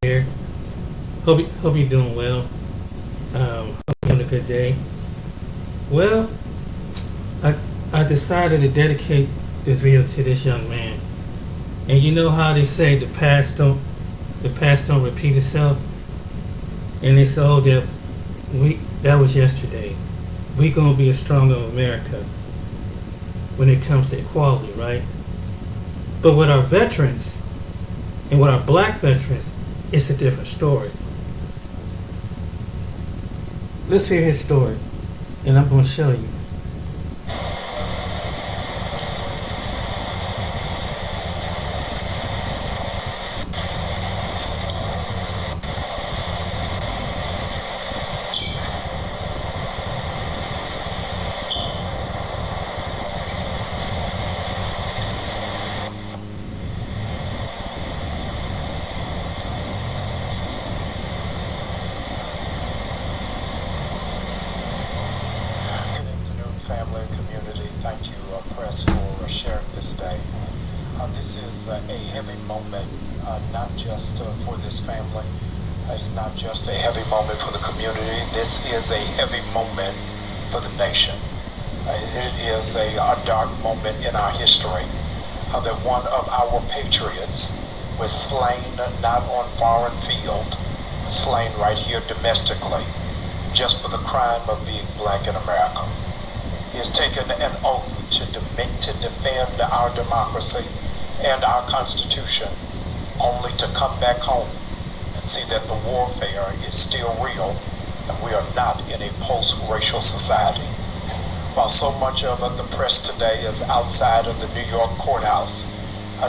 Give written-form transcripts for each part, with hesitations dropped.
here. Hope you're doing well. Hope you're having a good day. Well, I I decided to dedicate this video to this young man. And you know how they say the past don't repeat itself, and it's all that was yesterday. We gonna be a stronger America when it comes to equality, right? But with our veterans and with our black veterans, it's a different story. Let's hear his story, and I'm gonna show you. Good afternoon, family and community. Thank you, Press, for sharing this day. This is a heavy moment, not just for this family. It's not just a heavy moment for the community. This is a heavy moment for the nation. It is a dark moment in our history that one of our patriots was slain not on foreign field, slain right here domestically, just for the crime of being black in America. He has taken an oath to defend our democracy and our Constitution, only to come back home and see that the warfare is still real and we are not in a post-racial society. While so much of the press today is outside of the New York courthouse,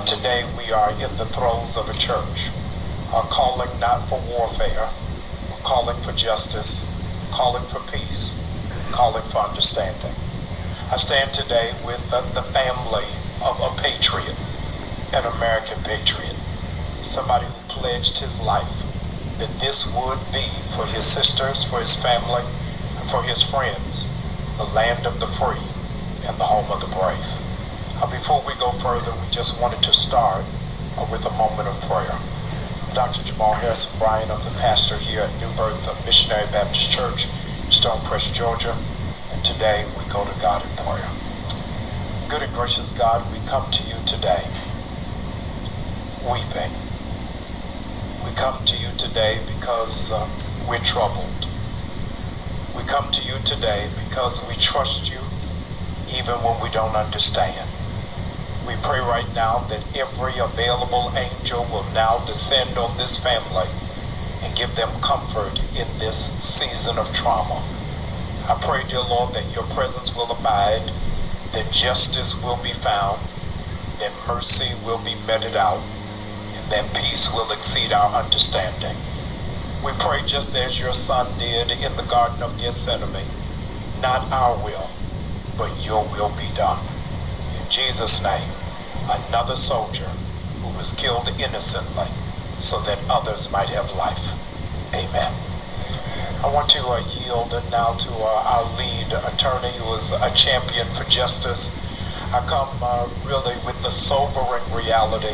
today we are in the throes of a church, calling not for warfare, calling for justice, calling for peace, calling for understanding. I stand today with the family of a patriot, an American patriot, somebody who pledged his life that this would be for his sisters, for his family, and for his friends, the land of the free and the home of the brave. Before we go further, we just wanted to start with a moment of prayer. Dr. Jamal Harrison Bryan, I'm the pastor here at New Birth Missionary Baptist Church, Stonecrest, Georgia, and today we go to God in prayer. Good and gracious God, we come to you today weeping. We come to you today because we're troubled. We come to you today because we trust you even when we don't understand. We pray right now that every available angel will now descend on this family and give them comfort in this season of trauma. I pray, dear Lord, that your presence will abide, that justice will be found, that mercy will be meted out, and that peace will exceed our understanding. We pray just as your son did in the Garden of Gethsemane, not our will, but your will be done. In Jesus' name, another soldier who was killed innocently so that others might have life. Amen. I want to yield now to our lead attorney who is a champion for justice. I come really with the sobering reality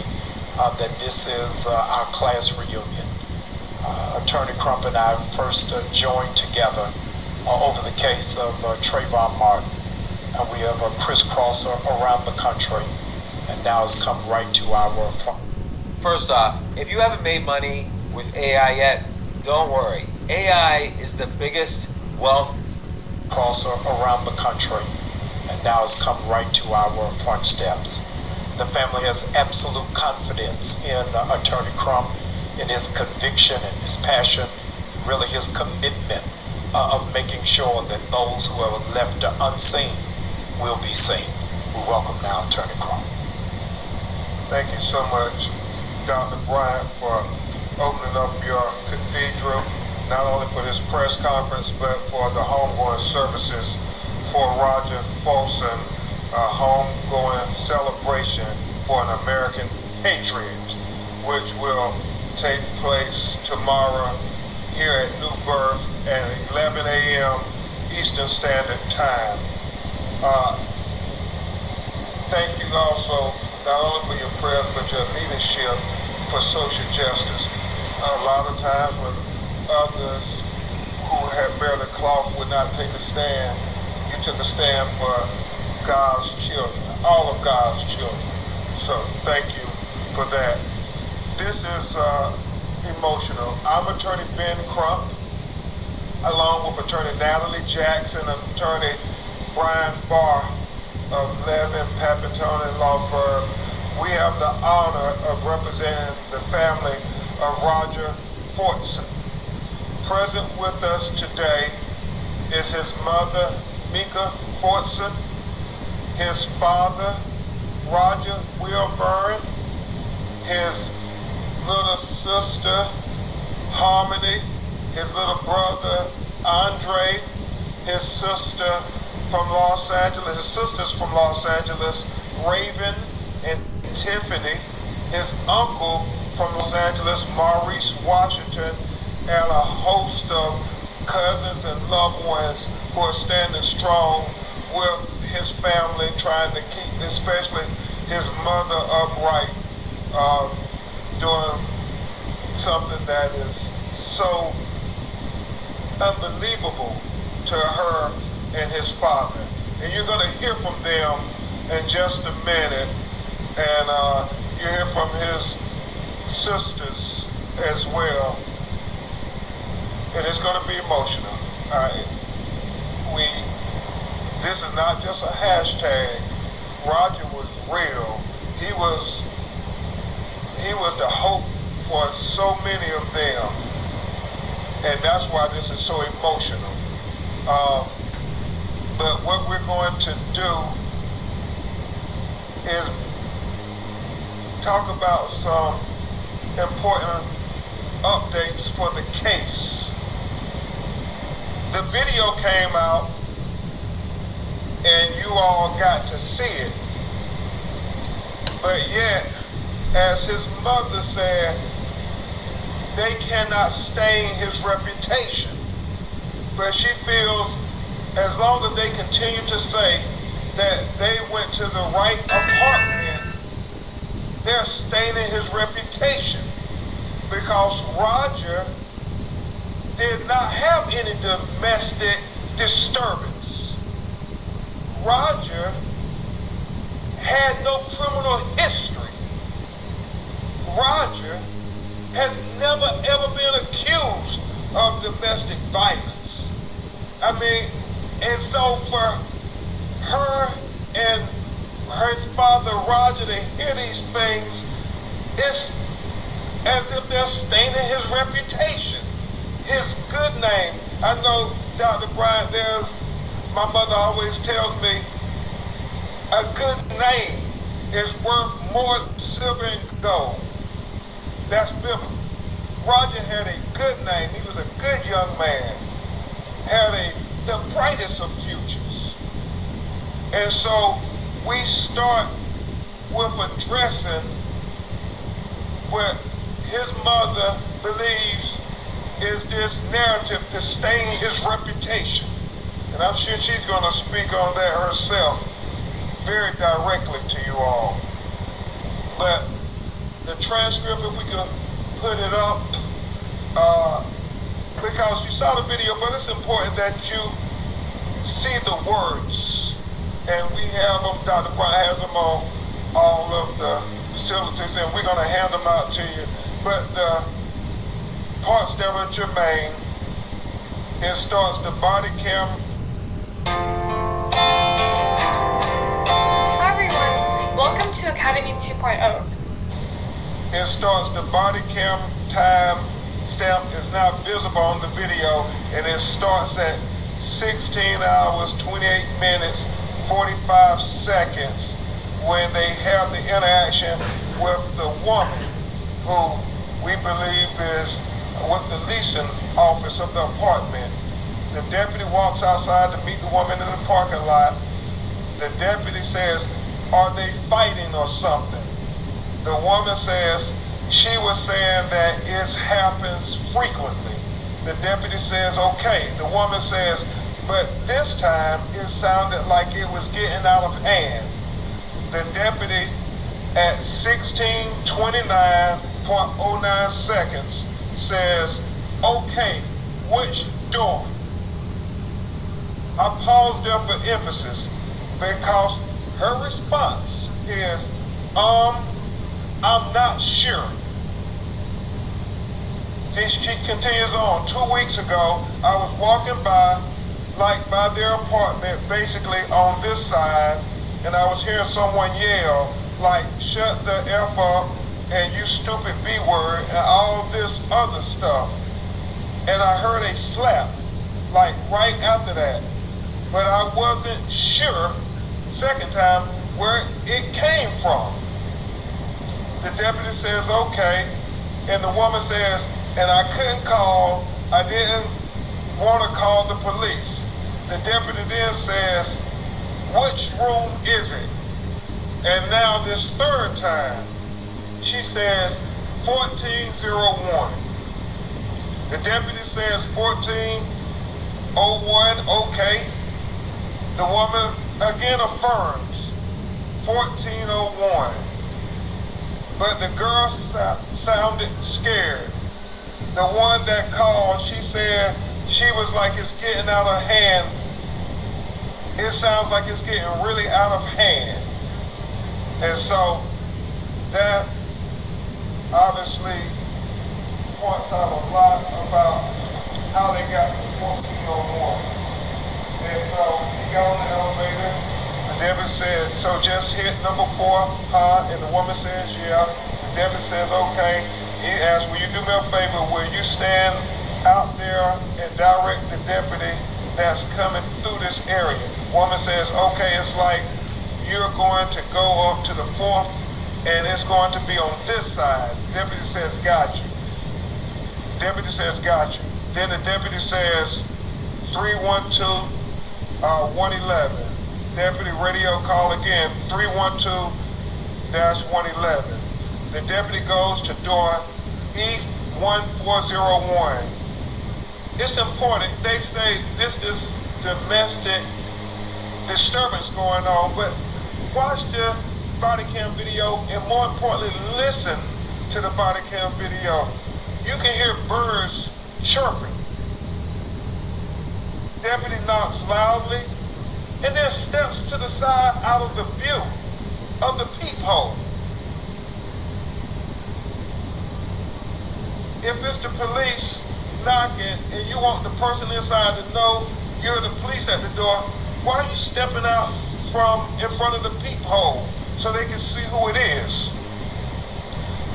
that this is our class reunion. Attorney Crump and I first joined together over the case of Trayvon Martin. And we have crisscrossed around the country, and now it's come right to our front. First off, if you haven't made money with AI yet, don't worry. AI is the biggest wealth Crosser around the country, and now it's come right to our front steps. The family has absolute confidence in Attorney Crump, in his conviction and his passion, really his commitment of making sure that those who are left unseen will be seen. We welcome now Attorney Crump. Thank you so much, Dr. Bryant, for opening up your cathedral, not only for this press conference, but for the homegoing services for Roger Folsom, a homegoing celebration for an American patriot, which will take place tomorrow here at New Birth at 11 a.m. Eastern Standard Time. Thank you also not only for your prayers but your leadership for social justice. A lot of times when others who had barely cloth would not take a stand, you took a stand for God's children, all of God's children. So thank you for that. This is emotional. I'm Attorney Ben Crump, along with Attorney Natalie Jackson and Attorney Brian Barr of Levin, Papitone Law Firm. We have the honor of representing the family of Roger Fortson. Present with us today is his mother, Mika Fortson, his father, Roger Wilburn, his little sister, Harmony, his little brother, Andre, his sister from Los Angeles, his sisters from Los Angeles, Raven and Tiffany, his uncle from Los Angeles, Maurice Washington, and a host of cousins and loved ones who are standing strong with his family, trying to keep especially his mother upright, doing something that is so unbelievable to her and his father. And you're going to hear from them in just a minute, and you hear from his sisters as well, and it's going to be emotional. This is not just a hashtag. Roger was real. He was the hope for so many of them, and that's why this is so emotional. But what we're going to do is talk about some important updates for the case. The video came out and you all got to see it. But yet, as his mother said, they cannot stain his reputation. But she feels as long as they continue to say that they went to the right apartment, they're staining his reputation, because Roger did not have any domestic disturbance. Roger had no criminal history. Roger has never ever been accused of domestic violence. I mean, and so for her and his father Roger to hear these things, it's as if they're staining his reputation, his good name. I know, Dr. Bryant, my mother always tells me, a good name is worth more than silver and gold. That's biblical. Roger had a good name. He was a good young man. Had the brightest of futures. And so we start with addressing what his mother believes is this narrative to stain his reputation. And I'm sure she's going to speak on that herself very directly to you all. But the transcript, if we could put it up, because you saw the video, but it's important that you see the words. And we have them, Dr. Bryant has them on all of the facilities, and we're going to hand them out to you. But the parts that were germane, it starts the body cam. Hi everyone, welcome to Academy 2.0. It starts the body cam time stamp is now visible on the video, and it starts at 16 hours, 28 minutes, 45 seconds when they have the interaction with the woman who we believe is with the leasing office of the apartment. The deputy walks outside to meet the woman in the parking lot. The deputy says, "Are they fighting or something?" The woman says she was saying that it happens frequently. The deputy says, "Okay." The woman says, "But this time it sounded like it was getting out of hand." The deputy at 16:29.09 seconds says, okay, which door? I paused there for emphasis because her response is, I'm not sure. She continues on. 2 weeks ago, I was walking by their apartment, basically on this side, and I was hearing someone yell, like, shut the F up, and you stupid B word, and all this other stuff. And I heard a slap, like right after that. But I wasn't sure, second time, where it came from. The deputy says, okay, and the woman says, and I didn't want to call the police. The deputy then says, which room is it? And now this third time, she says 1401. The deputy says 1401, okay. The woman again affirms 1401. But the girl sounded scared. The one that called, she said she was like, it's getting out of hand. It sounds like it's getting really out of hand. And so that obviously points out a lot about how they got to 1401. And so he got on the elevator. The deputy said, so just hit number 4, huh? And the woman says, yeah. The deputy says, okay. He asked, will you do me a favor? Will you stand out there and direct the deputy that's coming through this area? Woman says, okay, it's like you're going to go up to the 4th and it's going to be on this side. Deputy says, got you. Deputy says, got you. Then the deputy says, 312-111. Deputy radio call again, 312-111. The deputy goes to door E1401. It's important. They say this is domestic disturbance going on, but watch the body cam video and more importantly, listen to the body cam video. You can hear birds chirping. Deputy knocks loudly and then steps to the side out of the view of the peephole. If it's the police knocking and you want the person inside to know you're the police at the door, why are you stepping out from in front of the peephole so they can see who it is?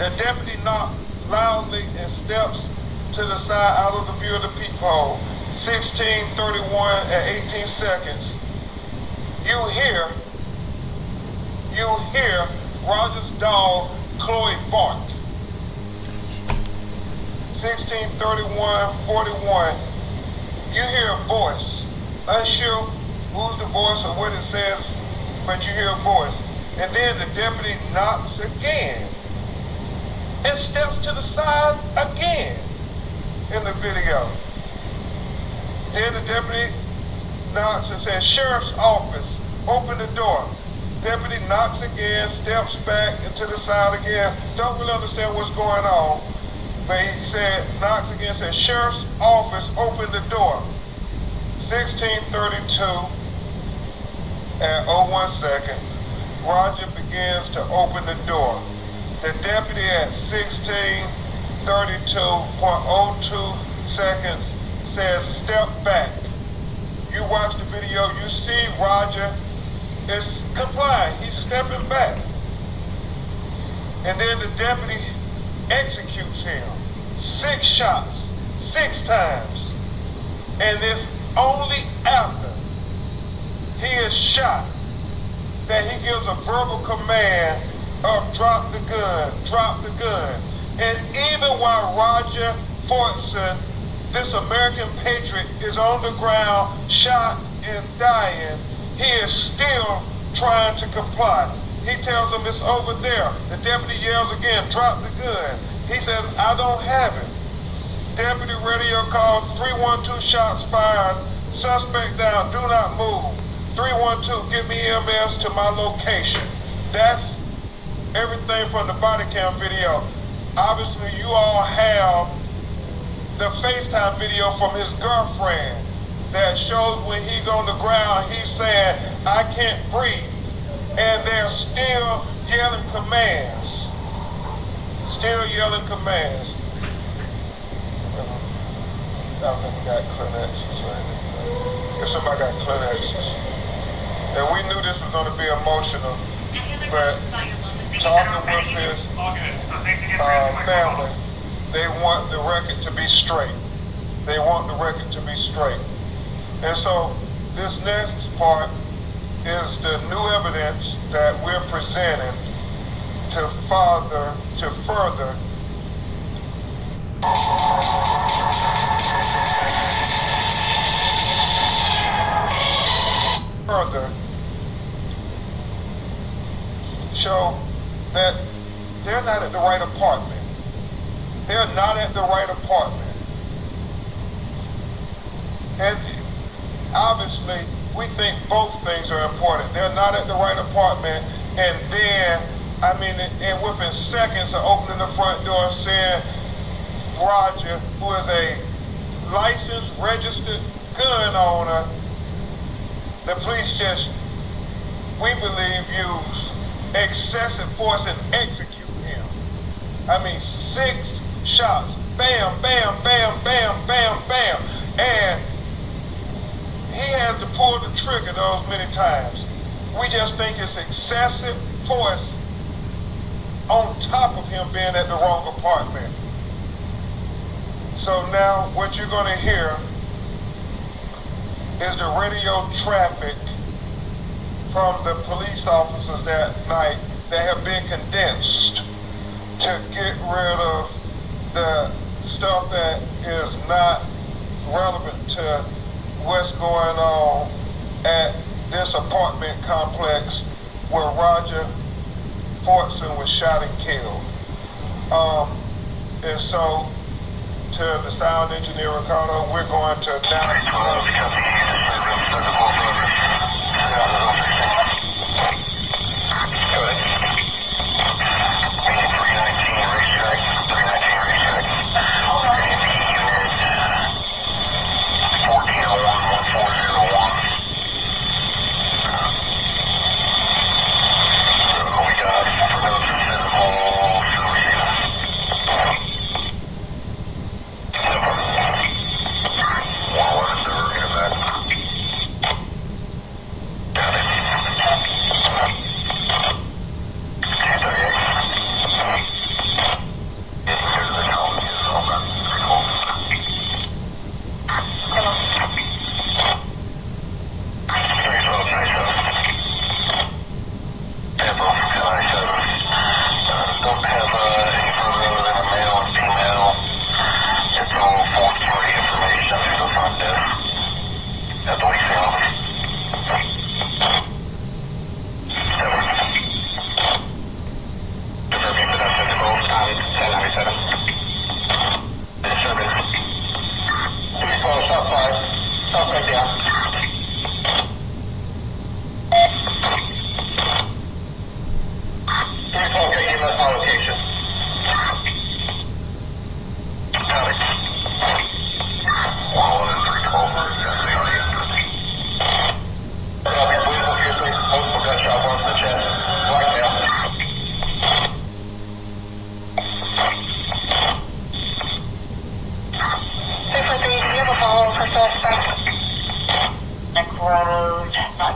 The deputy knocks loudly and steps to the side out of the view of the peephole. 16:31 and 18 seconds. You hear Roger's dog, Chloe, bark. 16:31:41. You hear a voice. Unsure who's the voice or what it says, but you hear a voice. And then the deputy knocks again and steps to the side again in the video. Then the deputy knocks and says, Sheriff's office, open the door. Deputy knocks again, steps back into the side again. Don't really understand what's going on. But he said, knocks again, says, Sheriff's office, open the door. 16:32 and 01 seconds. Roger begins to open the door. The deputy at 16:32.02 seconds says, step back. You watch the video, you see Roger is complying. He's stepping back. And then the deputy executes him. 6 shots, 6 times. And it's only after he is shot that he gives a verbal command of drop the gun, drop the gun. And even while Roger Fortson, this American patriot, is on the ground, shot and dying, he is still trying to comply. He tells him it's over there. The deputy yells again, drop the gun. He says, I don't have it. Deputy radio call, 312 shots fired, suspect down, do not move. 312, get me EMS to my location. That's everything from the body cam video. Obviously, you all have the FaceTime video from his girlfriend that shows when he's on the ground, he's saying, I can't breathe. And they're still yelling commands. Still yelling commands. I think we got Kleenexes right there. If somebody got Kleenexes. And we knew this was going to be emotional, but talking with his family, they want the record to be straight. They want the record to be straight. And so this next part is the new evidence that we're presenting to further show that they're not at the right apartment. They're not at the right apartment. And obviously, we think both things are important. They're not at the right apartment, and then, and within seconds of opening the front door saying, Roger, who is a licensed, registered gun owner, the police just, we believe, use excessive force and execute him. 6 shots. Bam, bam, bam, bam, bam, bam. And he has to pull the trigger those many times. We just think it's excessive force on top of him being at the wrong apartment. So now what you're going to hear is the radio traffic from the police officers that night that have been condensed to get rid of the stuff that is not relevant to what's going on at this apartment complex where Roger Fortson was shot and killed. And so, to the sound engineer Ricardo, we're going to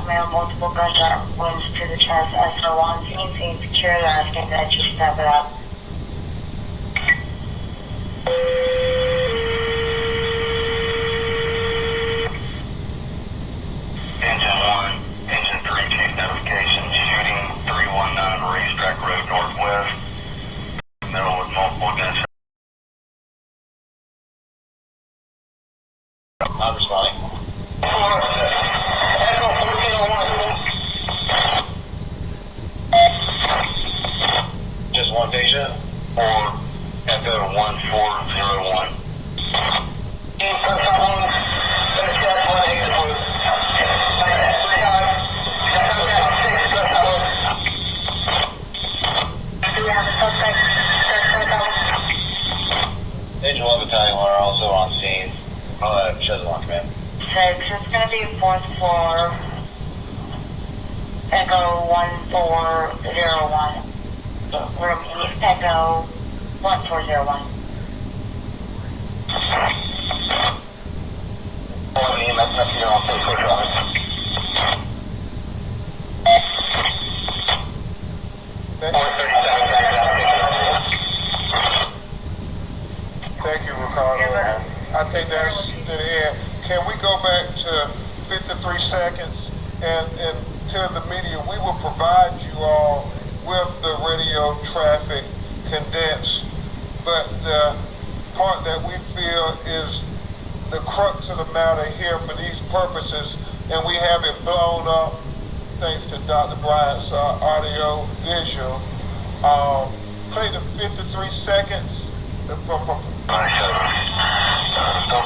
now. Multiple gunshot wounds to the chest. SO1, seems secure. They're asking that you step it up. Engine 1, Engine 3, chase notification, shooting 319 Racetrack Road Northwest. Middle with multiple gunshots. I'm responding. Just one patient or Echo 1401. Page 1 Battalion are also on scene. Show the one command. 6, it's going to be 4th floor. Echo 1401. Room East, Echo 1401. EMS messenger on 34 traffic. Thank you, Ricardo. I think that's the end. Can we go back to 53 seconds and tell the media we will provide you all with the radio traffic condensed, but the part that we feel is the crux of the matter here for these purposes, and we have it blown up thanks to Dr. Bryant's audio visual. Play the 53 seconds from Don't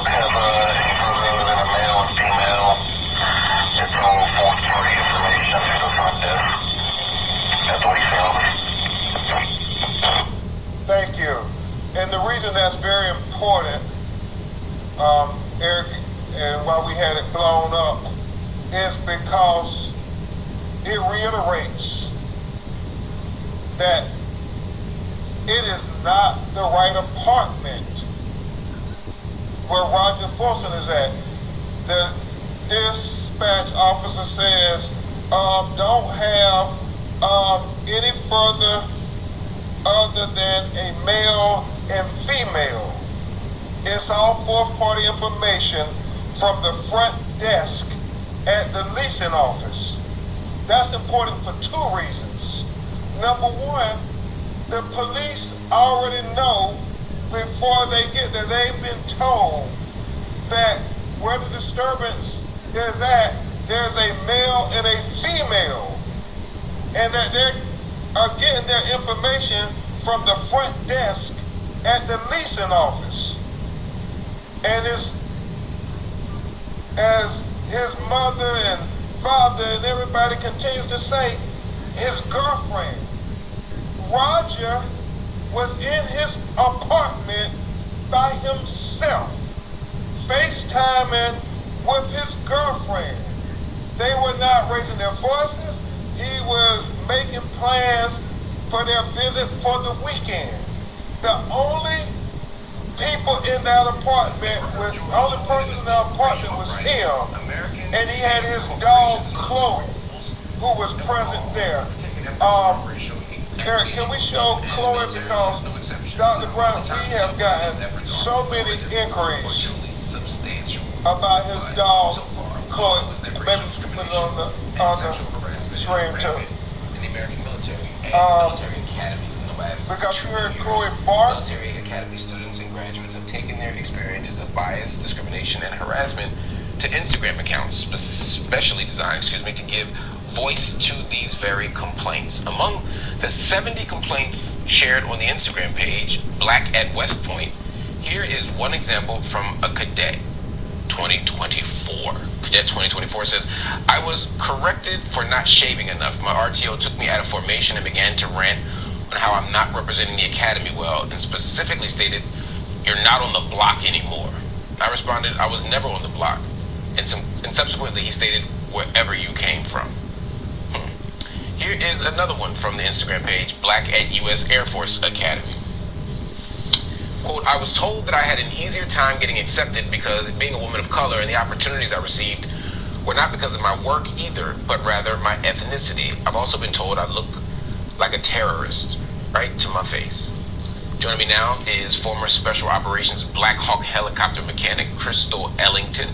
have any further than a male and female. It's all fourth party information to the front desk. That's what he found. Thank you. And the reason that's very important, Eric, and why we had it blown up, is because it reiterates that it is not the right apartment where Roger Forson is at. The dispatch officer says, don't have any further other than a male and female. It's all fourth party information from the front desk at the leasing office. That's important for two reasons. Number one, the police already know before they get there. They've been told that where the disturbance is at, there's a male and a female, and that they are getting their information from the front desk at the leasing office. And it's, as his mother and father and everybody continues to say, his girlfriend, Roger, was in his apartment by himself, FaceTiming with his girlfriend. They were not raising their voices. He was making plans for their visit for the weekend. The only people in that apartment was, the only person in that apartment was him, and he had his dog Chloe, who was present there. Eric, can we show Chloe, because Dr. Brown, we have gotten so many inquiries about his dog Chloe. Maybe put it on the screen too. Because you heard Chloe bark. Military academy students and graduates have taken their experiences of bias, discrimination, and harassment to Instagram accounts, specially designed, to give voice to these very complaints. Among the 70 complaints shared on the Instagram page, Black at West Point, here is one example from a cadet, 2024. Cadet 2024 says, I was corrected for not shaving enough. My RTO took me out of formation and began to rant on how I'm not representing the academy well, and specifically stated, you're not on the block anymore. I responded, I was never on the block. And subsequently he stated, wherever you came from. Here is another one from the Instagram page, Black at U.S. Air Force Academy. Quote, I was told that I had an easier time getting accepted because being a woman of color and the opportunities I received were not because of my work either, but rather my ethnicity. I've also been told I look like a terrorist, right to my face. Joining me now is former Special Operations Black Hawk helicopter mechanic, Crystal Ellington.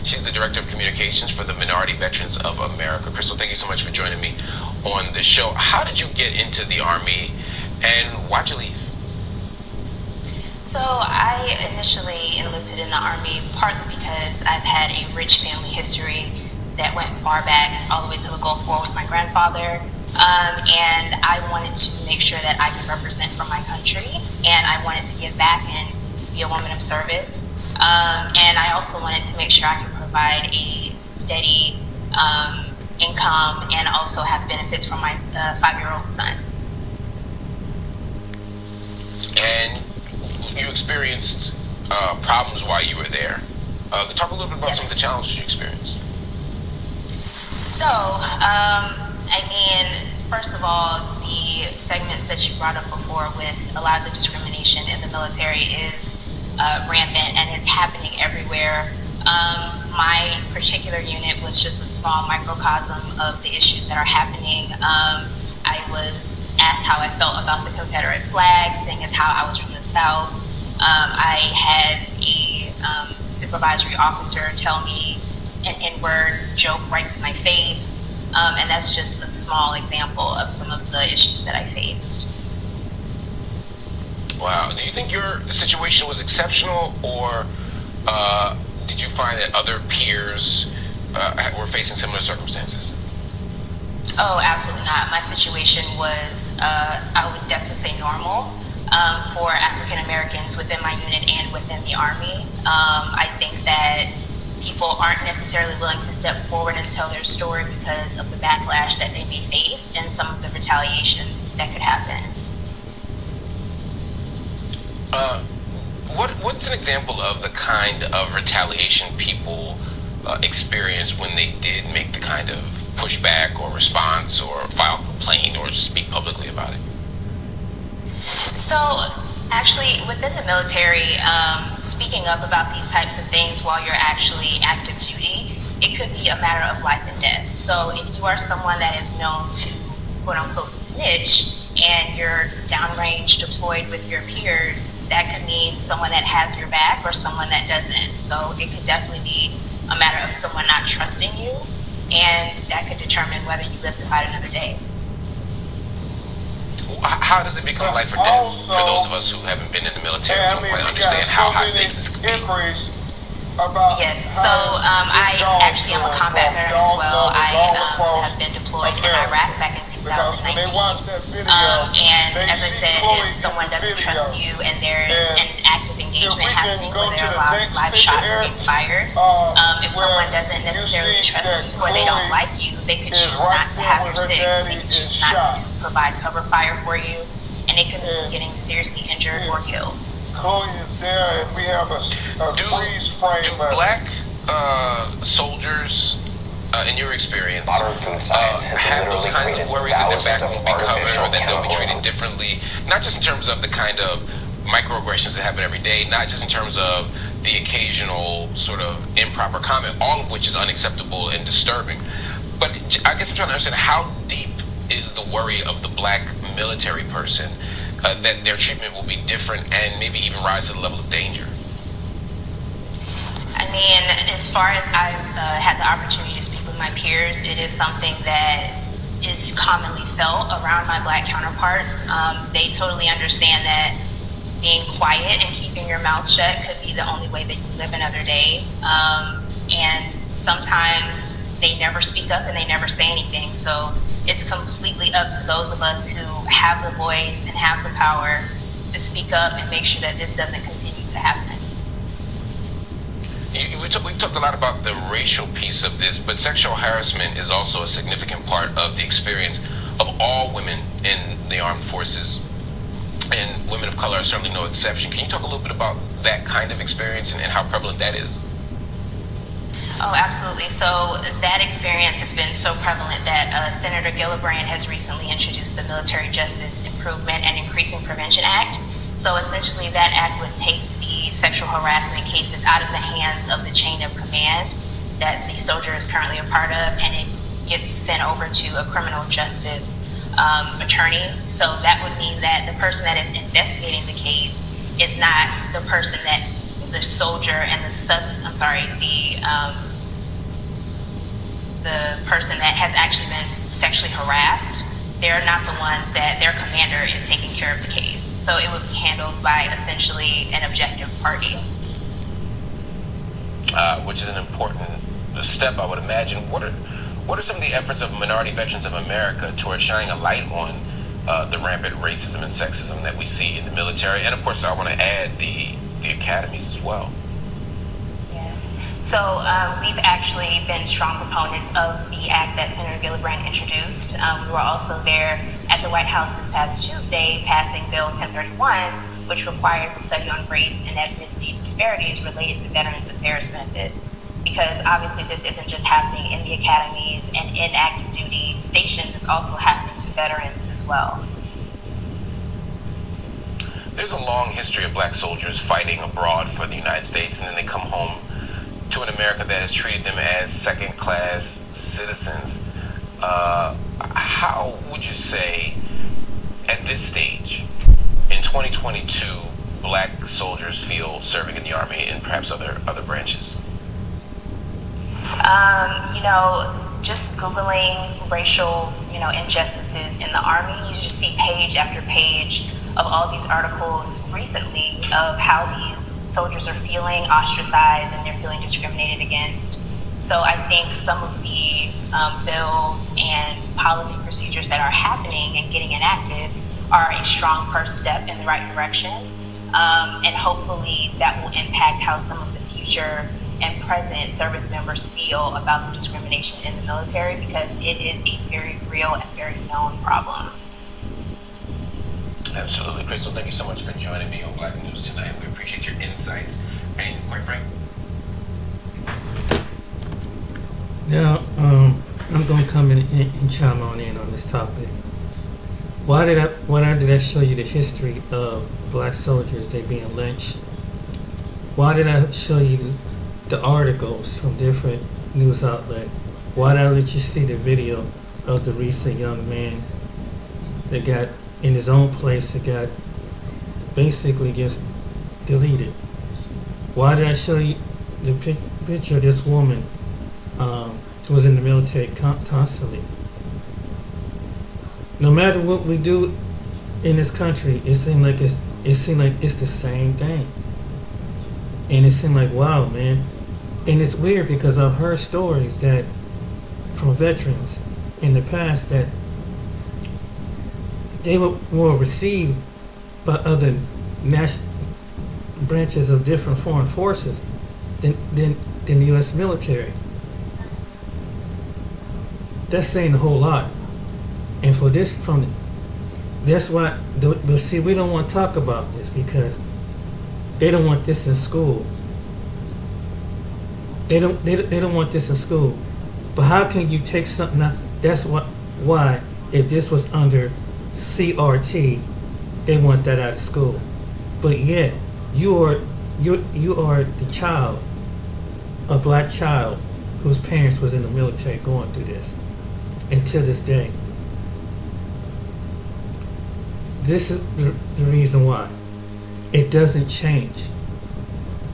She's the Director of Communications for the Minority Veterans of America. Crystal, thank you so much for joining me on the show. How did you get into the Army and why'd you leave? So I initially enlisted in the Army partly because I've had a rich family history that went far back, all the way to the Gulf War with my grandfather. And I wanted to make sure that I could represent for my country, and I wanted to give back and be a woman of service. And I also wanted to make sure I could provide a steady income and also have benefits for my 5-year-old son. And you experienced problems while you were there. Talk a little bit about some of the challenges you experienced. So, I mean, first of all, the segments that you brought up before with a lot of the discrimination in the military is rampant and it's happening everywhere. My particular unit was just a small microcosm of the issues that are happening. I was asked how I felt about the Confederate flag, seeing as how I was from the South. I had a supervisory officer tell me an N-word joke right to my face, and that's just a small example of some of the issues that I faced. Wow. Do you think your situation was exceptional, or did you find that other peers were facing similar circumstances? Oh, absolutely not. My situation was, I would definitely say normal for African Americans within my unit and within the Army. I think that people aren't necessarily willing to step forward and tell their story because of the backlash that they may face and some of the retaliation that could happen. What's an example of the kind of retaliation people experience when they did make the kind of pushback or response or file a complaint or speak publicly about it? So, actually, within the military, speaking up about these types of things while you're actually active duty, it could be a matter of life and death. So, if you are someone that is known to quote unquote snitch and you're downrange deployed with your peers, that could mean someone that has your back or someone that doesn't. So, it could definitely be a matter of someone not trusting you, and that could determine whether you live to fight another day. How does it become life or death for those of us who haven't been in the military? We don't quite understand how high stakes this could be. Yes, so I actually am a combat veteran as well. I have been deployed in Iraq back in 2019. And as I said, if someone doesn't trust you and there's an active engagement happening where there are live shots being fired, if someone doesn't necessarily trust you or they don't like you, they could choose not to have your six. They could choose not to provide cover fire for you, and it could mean getting seriously injured or killed. Chloe is there, and we have a freeze frame. Do black soldiers, in your experience, modern food science has have those literally kinds of created worries that their back thousands will of be covered, artificial or that they'll be chemical treated differently? Not just in terms of the kind of microaggressions that happen every day, not just in terms of the occasional sort of improper comment, all of which is unacceptable and disturbing. But I guess I'm trying to understand, how deep is the worry of the black military person that their treatment will be different and maybe even rise to the level of danger? I mean, as far as I've had the opportunity to speak with my peers, it is something that is commonly felt around my black counterparts. They totally understand that being quiet and keeping your mouth shut could be the only way that you live another day. And sometimes they never speak up and they never say anything. So it's completely up to those of us who have the voice and have the power to speak up and make sure that this doesn't continue to happen. We've talked a lot about the racial piece of this, but sexual harassment is also a significant part of the experience of all women in the armed forces, and women of color are certainly no exception. Can you talk a little bit about that kind of experience and how prevalent that is? Oh, absolutely. So that experience has been so prevalent that Senator Gillibrand has recently introduced the Military Justice Improvement and Increasing Prevention Act. So essentially that act would take the sexual harassment cases out of the hands of the chain of command that the soldier is currently a part of, and it gets sent over to a criminal justice attorney. So that would mean that the person that is investigating the case is not the person that the soldier and the person that has actually been sexually harassed. They're not the ones that their commander is taking care of the case. So it would be handled by essentially an objective party. Which is an important step, I would imagine. What are some of the efforts of Minority Veterans of America towards shining a light on the rampant racism and sexism that we see in the military? And of course, I want to add the academies as well. Yes. So we've actually been strong proponents of the act that Senator Gillibrand introduced. We were also there at the White House this past Tuesday, passing Bill 1031, which requires a study on race and ethnicity disparities related to Veterans Affairs benefits. Because obviously this isn't just happening in the academies and in active duty stations, it's also happening to veterans as well. There's a long history of black soldiers fighting abroad for the United States, and then they come home to an America that has treated them as second-class citizens. How would you say, at this stage, in 2022, black soldiers feel serving in the Army and perhaps other branches? Just Googling racial, injustices in the Army, you just see page after page of all these articles recently of how these soldiers are feeling ostracized and they're feeling discriminated against. So I think some of the bills and policy procedures that are happening and getting enacted are a strong first step in the right direction. And hopefully that will impact how some of the future and present service members feel about the discrimination in the military, because it is a very real and very known problem. Absolutely. Crystal, thank you so much for joining me on Black News tonight. We appreciate your insights. And quite frank. Now, I'm going to come in and chime on this topic. Why did I show you the history of black soldiers, they being lynched? Why did I show you the articles from different news outlets? Why did I let you see the video of the recent young man that got in his own place, that got basically just deleted? Why did I show you the picture of this woman who was in the military constantly? No matter what we do in this country, it seems like it's the same thing. And it seemed like, wow, man. And it's weird because I've heard stories that from veterans in the past that they were more received by other branches of different foreign forces than the U.S. military. That's saying a whole lot. And for this, that's why. But see, we don't want to talk about this because they don't want this in school. They don't want this in school. But how can you take something out? That's why if this was under CRT, they want that out of school. But yet you are the child, a black child whose parents was in the military going through this, and to this day. This is the reason why it doesn't change.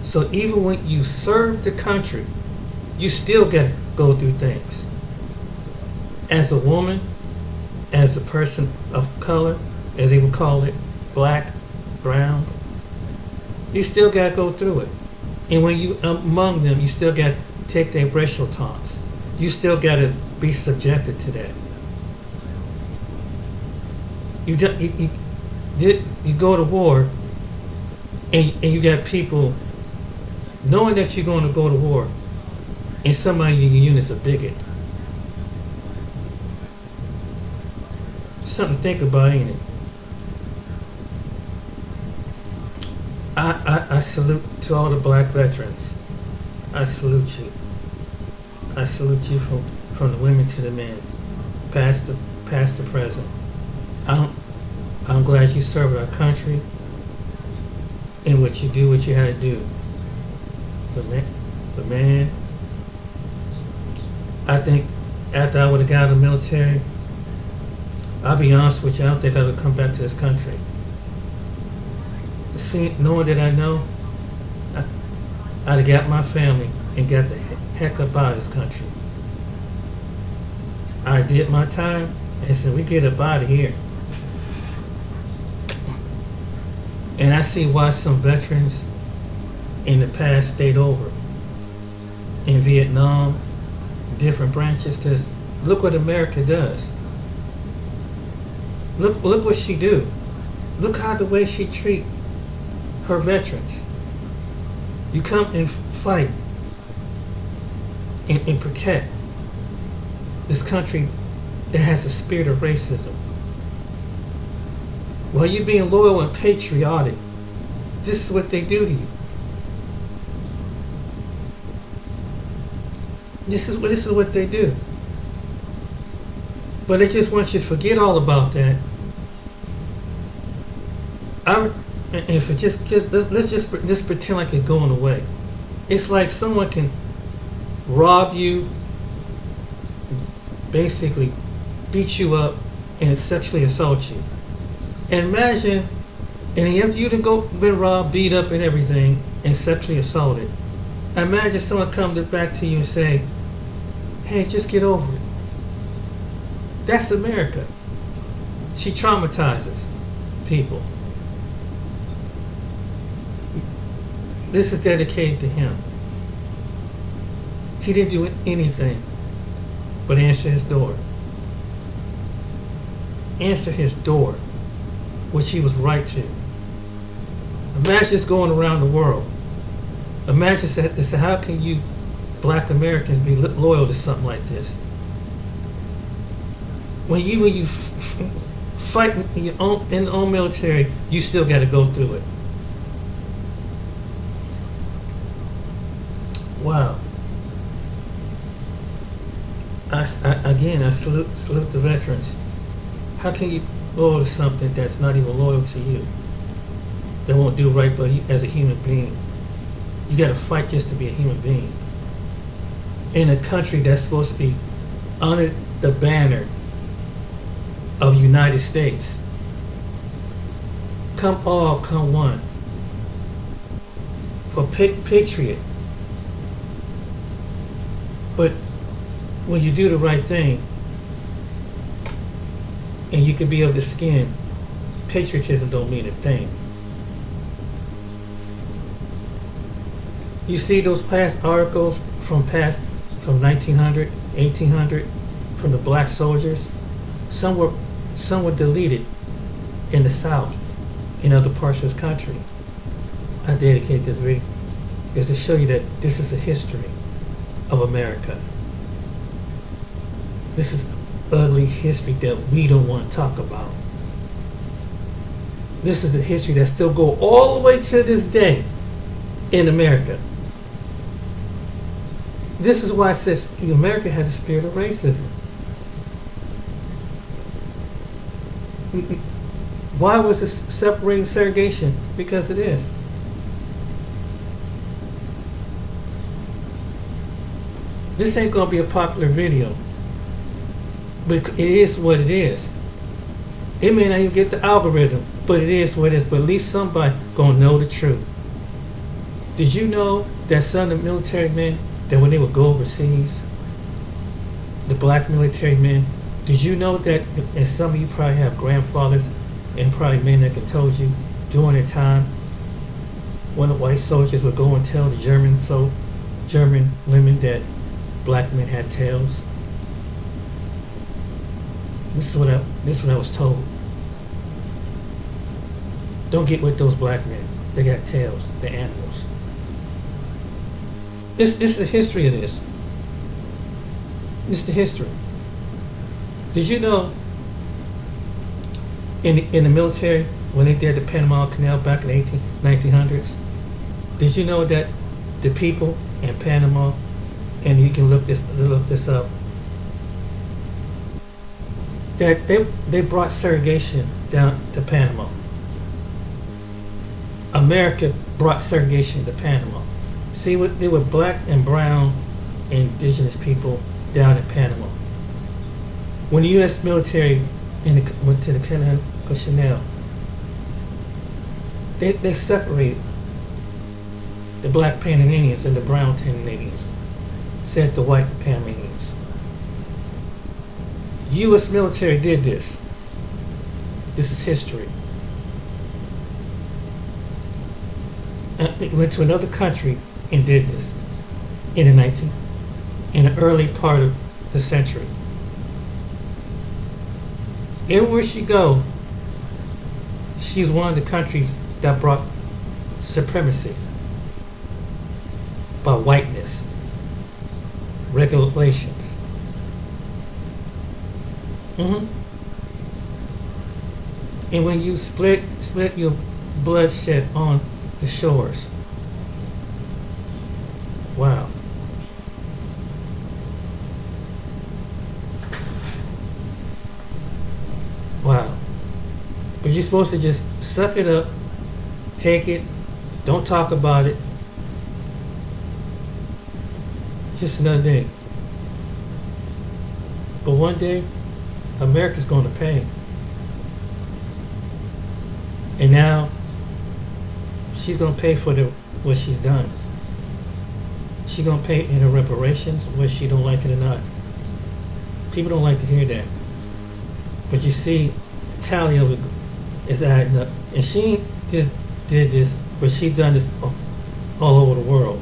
So even when you serve the country, you still got to go through things. As a woman, as a person of color, as they would call it, black, brown, you still got to go through it. And when you among them, you still got to take their racial taunts. You still got to be subjected to that. You go to war, and you got people knowing that you're going to go to war, and somebody in your unit's a bigot. Something to think about, ain't it? I salute to all the black veterans. I salute you. I salute you from the women to the men, past to present. I'm glad you serve our country and what you had to do. But man, I think after I would have got out of the military, I'll be honest with you, I don't think I would come back to this country. See, knowing that I know, I'd have got my family and got the heck up out of this country. I did my time and said, we get up out of here. And I see why some veterans in the past stayed over in Vietnam, different branches, because look what America does. Look what she do. Look how the way she treat her veterans. You come and fight and protect this country that has a spirit of racism. while you're being loyal and patriotic, this is what they do to you. This is what they do. But they just want you to forget all about that. And for let's just pretend like it's going away. It's like someone can rob you, basically beat you up, and sexually assault you. And imagine, and after you been robbed, beat up, and everything, and sexually assaulted, imagine someone comes back to you and say, "Hey, just get over it." That's America. She traumatizes people. This is dedicated to him. He didn't do anything but answer his door. Answer his door, which he was right to. Imagine this going around the world. Imagine this, how can you black Americans be loyal to something like this? When you fight in your own military, you still got to go through it. Wow. I salute the veterans. How can you loyal to something that's not even loyal to you? That won't do right by you as a human being. You got to fight just to be a human being. In a country that's supposed to be under the banner of the United States. Come all, come one. For patriot. But when you do the right thing, and you can be of the skin, patriotism don't mean a thing. You see those past articles from 1900, 1800, from the black soldiers. Some were deleted in the South, in other parts of this country. I dedicate this video is to show you that this is a history of America. This is ugly history that we don't want to talk about. This is the history that still goes all the way to this day in America. This is why it says America has a spirit of racism. Why was this separating segregation? Because it is. This ain't gonna be a popular video, but it is what it is. It may not even get the algorithm, but it is what it is. But at least somebody gonna know the truth. Did you know that some of the military men, that when they would go overseas, the black military men, did you know that, and some of you probably have grandfathers and probably men that can told you during their time, when the white soldiers would go and tell the German women that black men had tails? This is what I was told. Don't get with those black men. They got tails. They're animals. This is the history of this. This is the history. Did you know in the military, when they did the Panama Canal back in the 1900s, did you know that the people in Panama, and you can look this up, that they brought segregation down to Panama. America brought segregation to Panama. See, they were black and brown indigenous people down in Panama. When the U.S. military went to the Canal, they separated the black Panamanians and the brown Panamanians, said the white Panamanians. U.S. military did this. This is history. They went to another country and did this in the early part of the century. Everywhere she go, she's one of the countries that brought supremacy by whiteness, regulations. And when you split your bloodshed on the shores. Wow. Wow. But you're supposed to just suck it up, take it, don't talk about it. Just another day. But one day, America's going to pay. And now, she's going to pay for what she's done. She's going to pay in her reparations, whether she don't like it or not. People don't like to hear that. But you see, the tally of it is adding up. And she just did this, but she done this all over the world.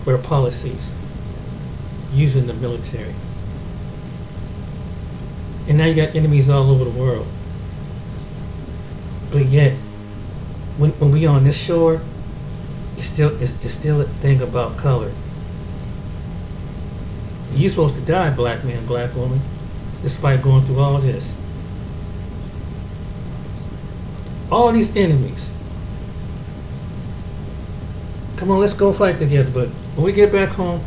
With her policies, using the military. And now you got enemies all over the world. But yet, when we on this shore, it's still a thing about color. You're supposed to die, black man, black woman, despite going through all this. All these enemies. Come on, let's go fight together. But when we get back home,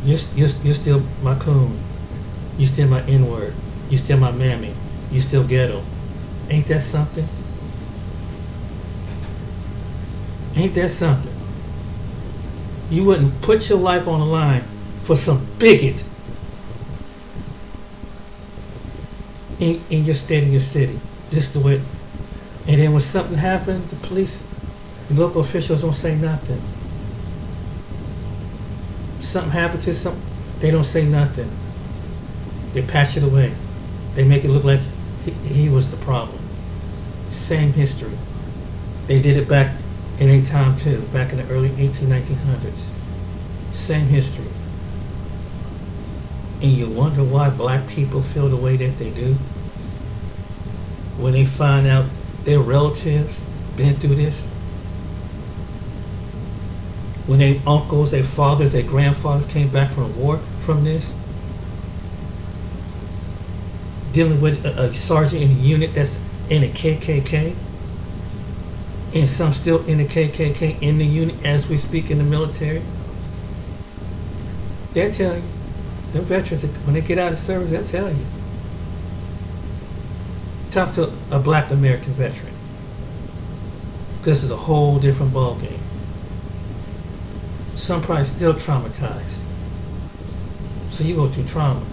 you're still my coon. You still my N-word. You still my mammy. You still ghetto. Ain't that something? Ain't that something? You wouldn't put your life on the line for some bigot in your state, in your city. This is the way. And then when something happened, the police, the local officials don't say nothing. Something happened to something, they don't say nothing. They patch it away. They make it look like he was the problem. Same history. They did it back in a time too, back in the early 1900s. Same history. And you wonder why black people feel the way that they do? When they find out their relatives been through this? When their uncles, their fathers, their grandfathers came back from war from this? Dealing with a sergeant in a unit that's in the KKK? And some still in the KKK in the unit as we speak in the military? They'll tell you. Them veterans, when they get out of service, they'll tell you. Talk to a black American veteran. This is a whole different ballgame. Some probably still traumatized. So you go through trauma.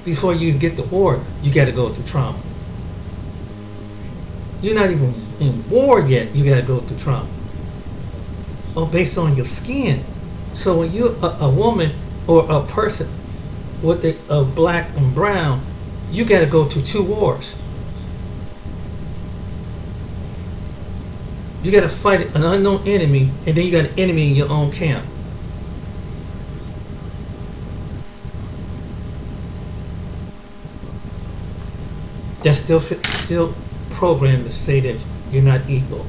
Before you get to war, you got to go through trauma. You're not even in war yet, you got to go through trauma. Or based on your skin. So when you're a woman or a person with black and brown, you got to go through 2 wars. You got to fight an unknown enemy, and then you got an enemy in your own camp. That's still programmed to say that you're not equal.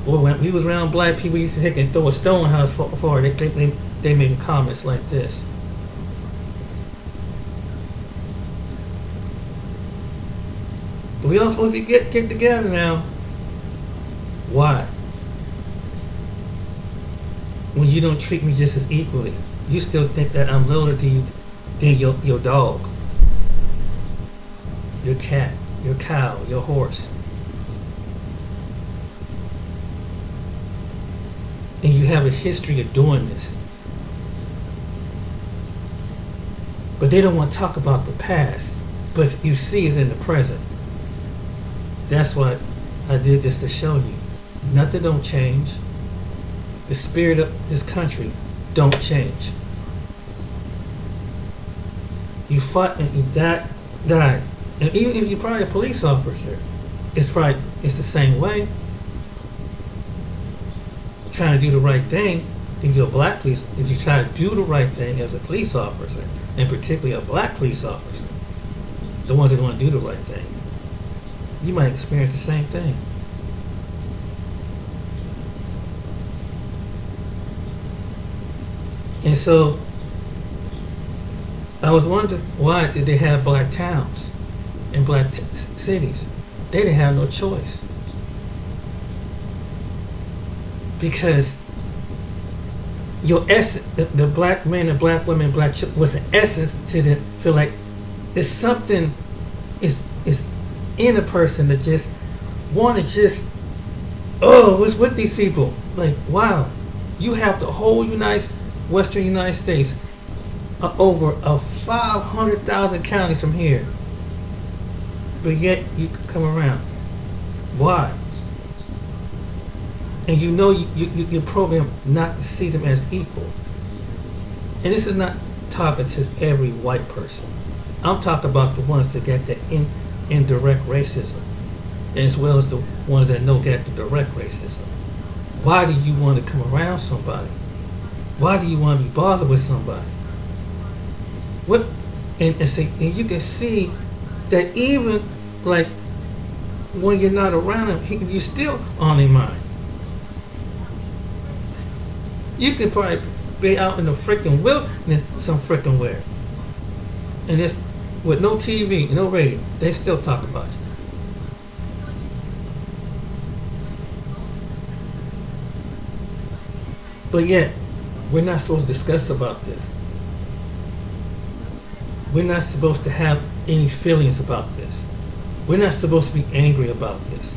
Well, when we was around black people, used to take and throw a stone house for they made comments like this. But we all supposed to be get together now. Why? When you don't treat me just as equally, you still think that I'm littler to you than your dog, your cat, your cow, your horse. And you have a history of doing this. But they don't want to talk about the past. But you see it's in the present. That's why I did this to show you. Nothing don't change. The spirit of this country don't change. You fought and you died. And even if you're probably a police officer, it's the same way. Trying to do the right thing. If you're a black police, if you try to do the right thing as a police officer, and particularly a black police officer, the ones that want to do the right thing, you might experience the same thing. And so I was wondering why did they have black towns and black cities? They didn't have no choice. Because your essence, the black men and black women, black children, was an essence to them. Feel like there's something is in a person that just want to just, what's with these people? Like, wow, you have the whole Western United States, over 500,000 counties from here, but yet you come around. Why? And you know you're programmed not to see them as equal. And this is not talking to every white person. I'm talking about the ones that get the indirect racism, as well as the ones that don't get the direct racism. Why do you want to come around somebody? Why do you want to be bothered with somebody? What? And you can see that even like when you're not around him, you're still on their mind. You could probably be out in the freaking wilderness some freaking where. And it's with no TV, no radio, they still talk about you. But yet, we're not supposed to discuss about this. We're not supposed to have any feelings about this. We're not supposed to be angry about this.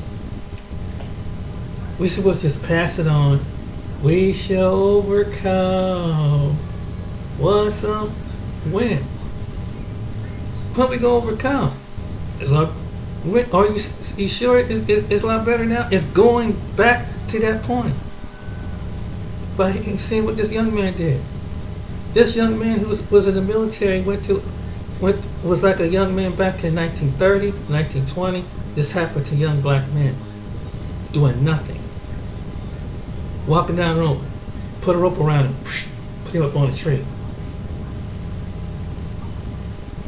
We're supposed to just pass it on. We shall overcome. What's up? When? What we gonna overcome? It's like, are you sure it's a lot better now? It's going back to that point. But seeing what this young man did. This young man who was in the military was like a young man back in 1930, 1920. This happened to young black men doing nothing. Walking down the road, put a rope around him, put him up on a tree.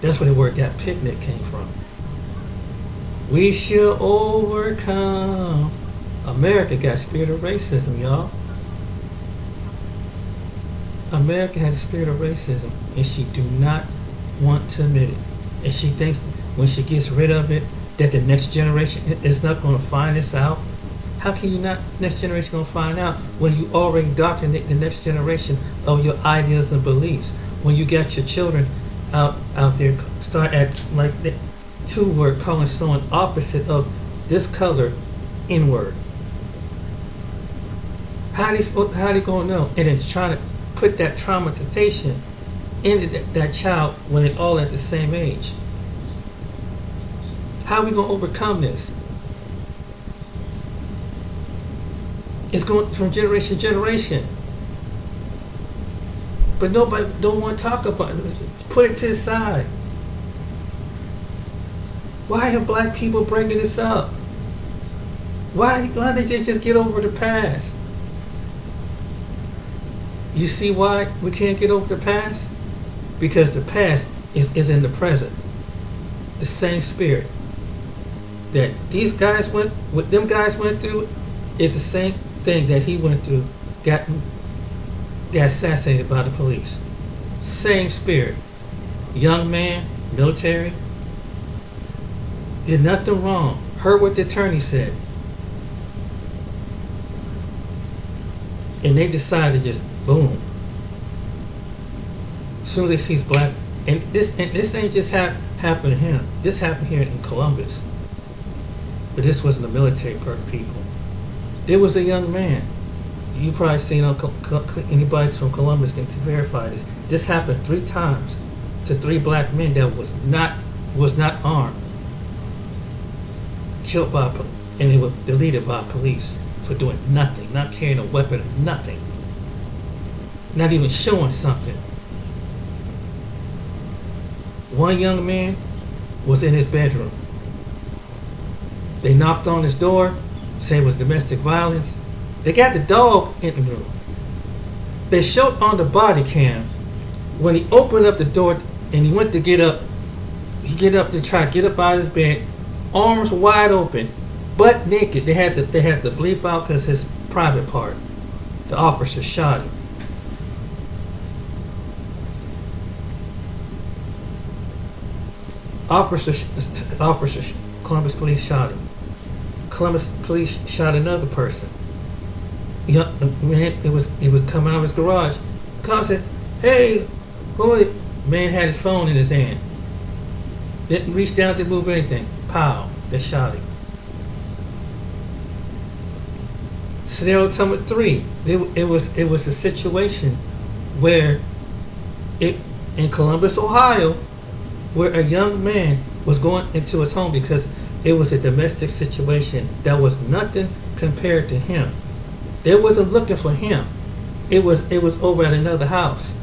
That's where the word that picnic came from. We shall overcome. America got spirit of racism, y'all. America has a spirit of racism, and she do not want to admit it. And she thinks when she gets rid of it, that the next generation is not going to find this out. How can you not, next generation going to find out when you already indoctrinate the next generation of your ideas and beliefs? When you got your children out there, start at like the two-word calling someone opposite of this color N-word. How they going to know? And then trying to put that traumatization into that child when they're all at the same age. How are we going to overcome this? It's going from generation to generation. But nobody don't want to talk about it. Put it to the side. Why are black people bringing this up? Why did they just get over the past? You see why we can't get over the past? Because the past is in the present. The same spirit that these guys went through is the same thing that he went through, got assassinated by the police. Same spirit. Young man, military, did nothing wrong. Heard what the attorney said. And they decided to just boom. As soon as they see black, and this ain't just happened to him. This happened here in Columbus. But this wasn't the military people. There was a young man. You probably seen anybody from Columbus can verify this. This happened 3 times to 3 black men that was not armed, killed by, and they were deleted by police for doing nothing, not carrying a weapon, nothing, not even showing something. One young man was in his bedroom. They knocked on his door, said it was domestic violence. They got the dog in the room. They showed on the body cam when he opened up the door and he went to get up. He to try to get up out of his bed, arms wide open, butt naked. They had to bleep out because his private part. The officer shot him. Columbus police shot him. Columbus police shot another person. Young man, it was coming out of his garage. Cop said, "Hey, who is it?" Man had his phone in his hand. Didn't reach down to move anything. Pow! They shot him. Scenario number 3. It was a situation where in Columbus, Ohio, where a young man was going into his home because it was a domestic situation that was nothing compared to him. They wasn't looking for him. It was over at another house.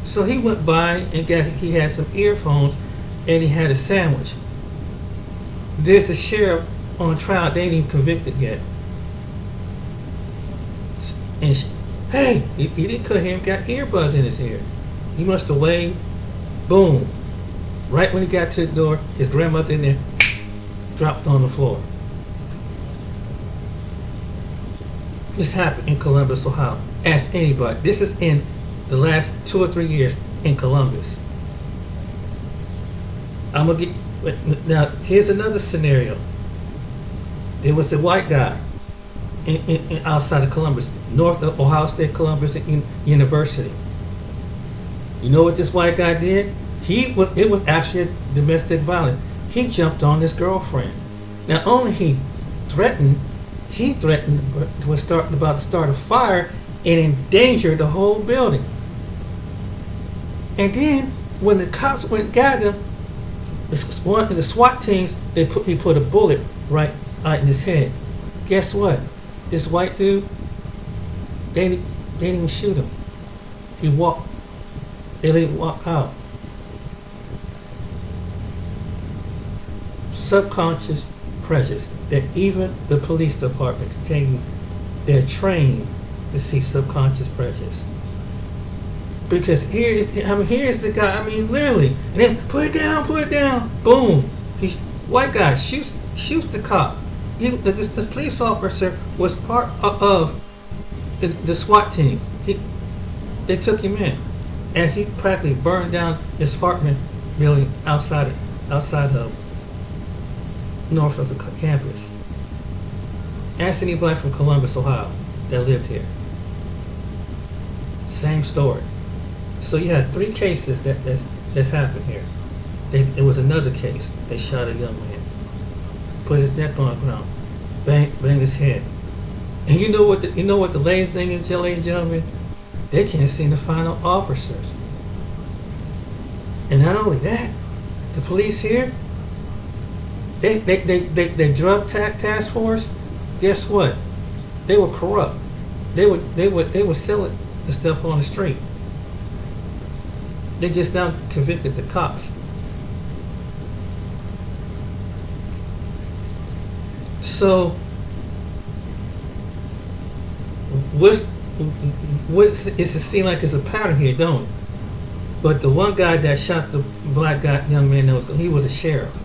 So he went by and he had some earphones and he had a sandwich. There's a sheriff on trial. They ain't even convicted yet. And hey, he didn't cut him. Got earbuds in his ear. He must have waved. Boom. Right when he got to the door, his grandmother in there dropped on the floor. This happened in Columbus, Ohio. Ask anybody. This is in the last 2 or 3 years in Columbus. I'm gonna get now. Here's another scenario. There was a white guy in outside of Columbus, north of Ohio State Columbus University. You know what this white guy did? It was actually domestic violence. He jumped on his girlfriend. Not only he threatened to start a fire and endanger the whole building. And then when the cops went and got him, the SWAT teams, he put a bullet right in his head. Guess what? This white dude, they didn't even shoot him. He walked. They let him walk out. Subconscious prejudice that even the police department they're trained to see subconscious prejudice. Because here's the guy. I mean, literally, and then put it down. Boom. White guy shoots the cop. This police officer was part of the SWAT team. They took him in as he practically burned down his apartment building outside of north of the campus. Ask anybody from Columbus, Ohio, that lived here. Same story. So you had 3 cases that's happened here. It was another case. They shot a young man, put his neck on the ground, bang his head. And you know what the latest thing is, ladies and gentlemen? They can't seem to find no officers. And not only that, the police here, they drug task force. Guess what? They were corrupt. They were selling the stuff on the street. They just now convicted the cops. So it seems like it's a pattern here, don't it? But the one guy that shot the black guy, young man, he was a sheriff.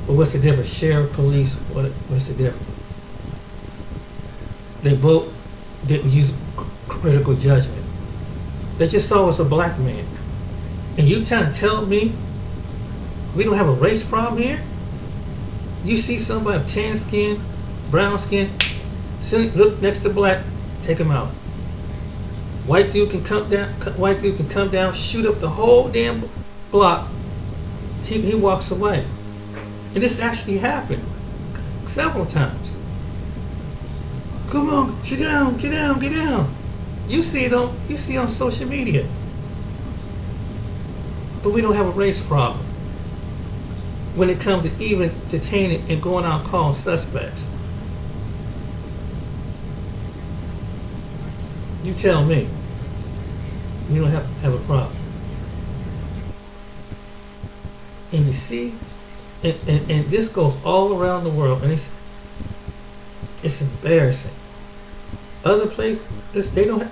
But what's the difference? Sheriff, police, what's the difference? They both didn't use critical judgment. They just saw us a black man. And you trying to tell me we don't have a race problem here? You see somebody with tan skin, brown skin, look next to black, take him out. White dude can come down, shoot up the whole damn block. He walks away. And this actually happened several times. Come on, get down. You see it on social media. But we don't have a race problem when it comes to even detaining and going out calling suspects. You tell me. We don't have a problem. And you see, and this goes all around the world, and it's embarrassing. Other places, they don't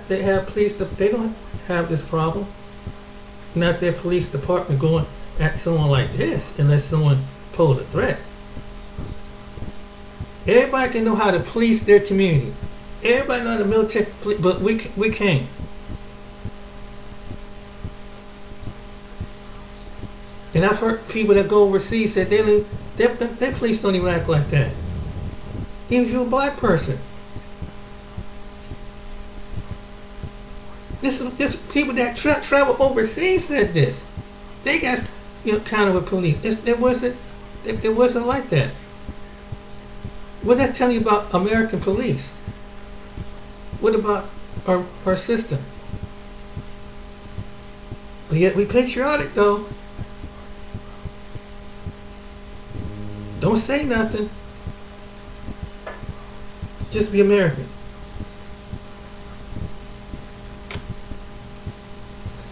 have this problem. Not their police department going at someone like this unless someone pose a threat. Everybody can know how to police their community. Everybody know the military, but we can't. And I've heard people that go overseas say their police don't even act like that. Even if you're a black person. This people that travel overseas said this. They got kind of with police. It wasn't like that. What that's telling you about American police? What about our system? But yet we patriotic though. Don't say nothing. Just be American.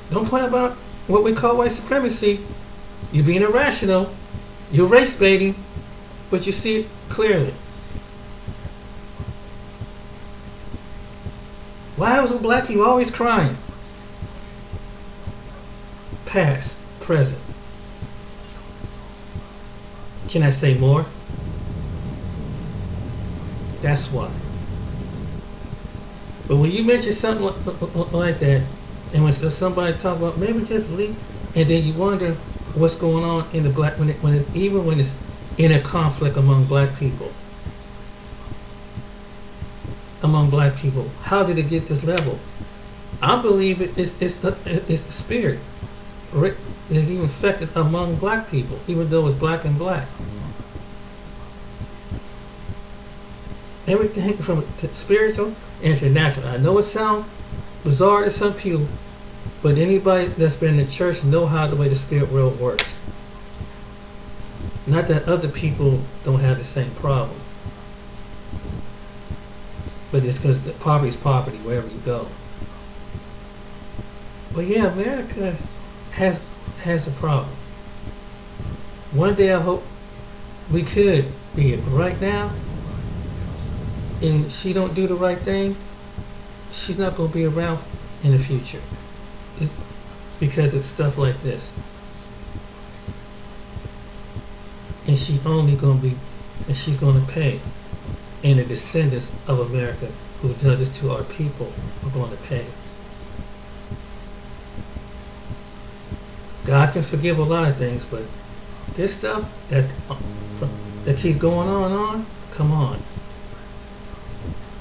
Don't point about what we call white supremacy. You're being irrational. You're race baiting, but you see it clearly. Why are those black people always crying? Past, present. Can I say more? That's why. But when you mention something like that, and when somebody talk about maybe just leave, and then you wonder what's going on in the black when it's in a conflict among black people. Among black people, how did it get this level? I believe it's the spirit. It's even affected among black people, even though it's black and black. Everything from spiritual and to natural. I know it sounds bizarre to some people, but anybody that's been in the church know how the way the spirit world works. Not that other people don't have the same problem, but it's because the poverty is poverty wherever you go. But yeah, America has a problem. One day I hope we could be it. But right now, and she don't do the right thing, she's not going to be around in the future. It's because it's stuff like this. And she's only going to be, and she's going to pay. And the descendants of America who does this to our people are going to pay. God can forgive a lot of things, but this stuff that keeps going on, come on.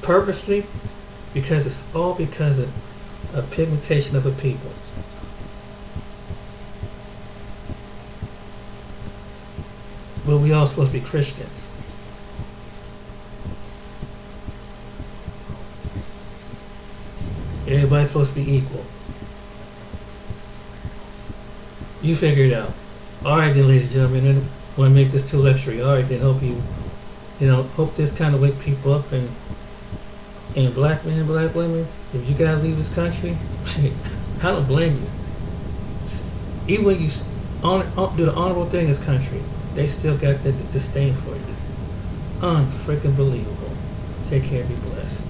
Purposely, because it's all because of a pigmentation of a people. But we all supposed to be Christians. Everybody's supposed to be equal. You figure it out. Alright then, ladies and gentlemen, I want to make this too lectury. Alright then, hope this kind of wake people up, and black men, black women, if you gotta leave this country, I don't blame you. Even when you do the honorable thing in this country, they still got the disdain for you. Unfreaking believable. Take care, be blessed.